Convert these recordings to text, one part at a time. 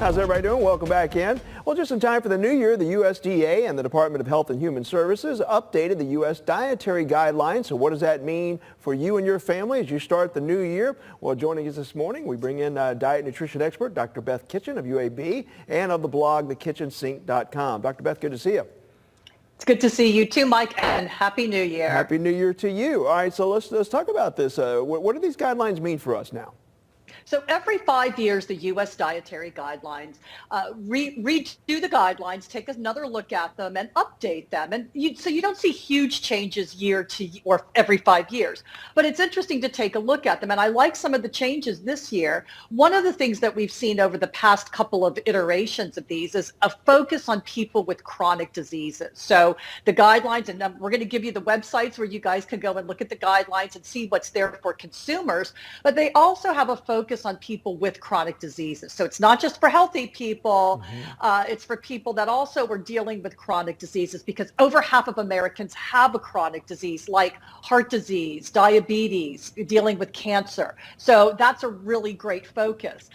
How's everybody doing? Welcome back in. Well, just in time for the new year, the USDA and the Department of Health and Human Services updated the U.S. dietary guidelines. So what does that mean for you and your family as you start the new year? Well, joining us this morning, we bring in diet nutrition expert Dr. Beth Kitchen of UAB and of the blog thekitchensink.com. Dr. Beth, good to see you. It's good to see you too, Mike, and Happy New Year. Happy New Year to you. All right, so let's talk about this. What do these guidelines mean for us now? So every 5 years, the U.S. dietary guidelines redo the guidelines, take another look at them, and update them. And so you don't see huge changes year to or every 5 years. But it's interesting to take a look at them. And I like some of the changes this year. One of the things that we've seen over the past couple of iterations of these is a focus on people with chronic diseases. So the guidelines, and we're going to give you the websites where you guys can go and look at the guidelines and see what's there for consumers. But they also have a focus on people with chronic diseases. So it's not just for healthy people, it's for people that also are dealing with chronic diseases, because over half of Americans have a chronic disease like heart disease, diabetes, dealing with cancer. So that's a really great focus.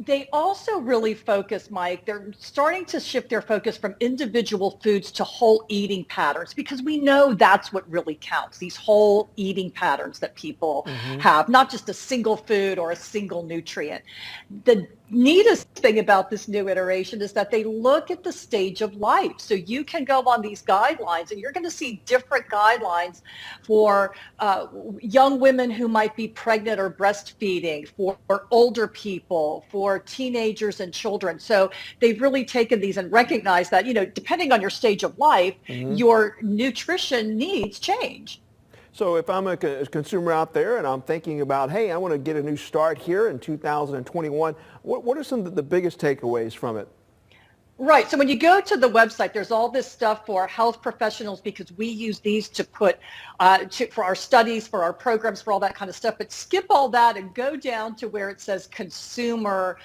They also really focus, Mike, they're starting to shift their focus from individual foods to whole eating patterns, because we know that's what really counts, these whole eating patterns that people have, not just a single food or a single nutrient. The neatest thing about this new iteration is that they look at the stage of life. So you can go on these guidelines and you're going to see different guidelines for young women who might be pregnant or breastfeeding, for older people, for teenagers and children. So they've really taken these and recognized that, you know, depending on your stage of life, your nutrition needs change. So if I'm a consumer out there and I'm thinking about, hey, I want to get a new start here in 2021, what are some of the biggest takeaways from it? Right. So when you go to the website, there's all this stuff for health professionals, because we use these to put for our studies, for our programs, for all that kind of stuff. But skip all that and go down to where it says consumer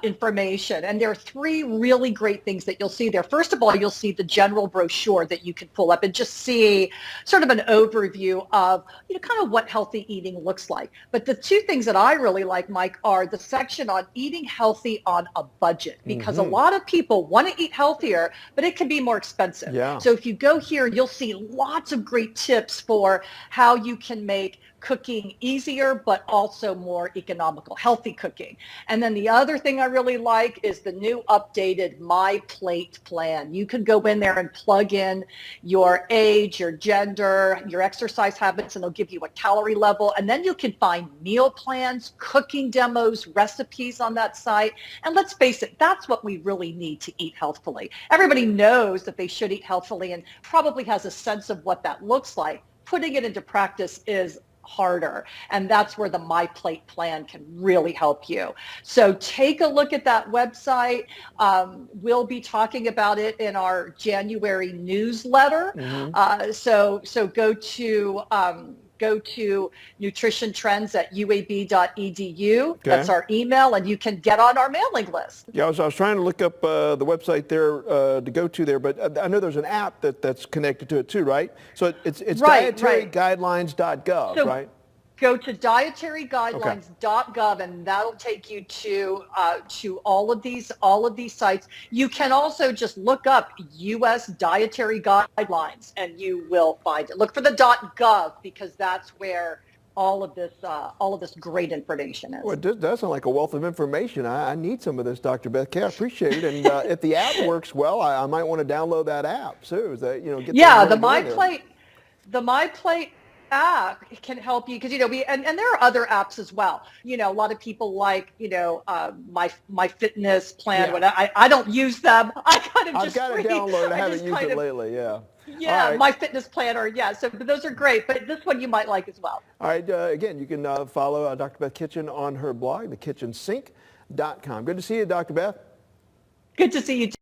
information. And there are three really great things that you'll see there. First of all, you'll see the general brochure that you can pull up and just see sort of an overview of, you know, kind of what healthy eating looks like. But the two things that I really like, Mike, are the section on eating healthy on a budget, because a lot of people want to eat healthier, but it can be more expensive. Yeah. So if you go here, you'll see lots of great tips for how you can make cooking easier, but also more economical, healthy cooking. And then the other thing I really like is the new updated My Plate plan. You can go in there and plug in your age, your gender, your exercise habits, and they'll give you a calorie level. And then you can find meal plans, cooking demos, recipes on that site. And let's face it, that's what we really need to eat healthfully. Everybody knows that they should eat healthfully and probably has a sense of what that looks like. Putting it into practice is harder. And that's where the My Plate plan can really help you. So take a look at that website. We'll be talking about it in our January newsletter. So go to nutrition trends at uab.edu. Okay. That's our email, and you can get on our mailing list. Yeah, I was trying to look up the website there to go to there, but I know there's an app that's connected to it too, right? So it's dietaryguidelines.gov, right? Go to dietaryguidelines.gov, and that'll take you to all of these sites. You can also just look up U.S. dietary guidelines, and you will find it. Look for the .gov, because that's where all of this great information is. Well, it does sound like a wealth of information. I need some of this, Dr. Beth K. I appreciate it. And if the app works well, I might want to download that app too. Is that, you know, get the My Plate app can help you, because, you know, and there are other apps as well. You know, a lot of people like, you know, my fitness plan. When I don't use them, I kind of I've got it downloaded. I haven't used it lately. Yeah, right. My Fitness Planner. Yeah, so those are great, but this one you might like as well. All right. Again, you can follow Dr. Beth Kitchen on her blog, thekitchensink.com. Good to see you, Dr. Beth. Good to see you too.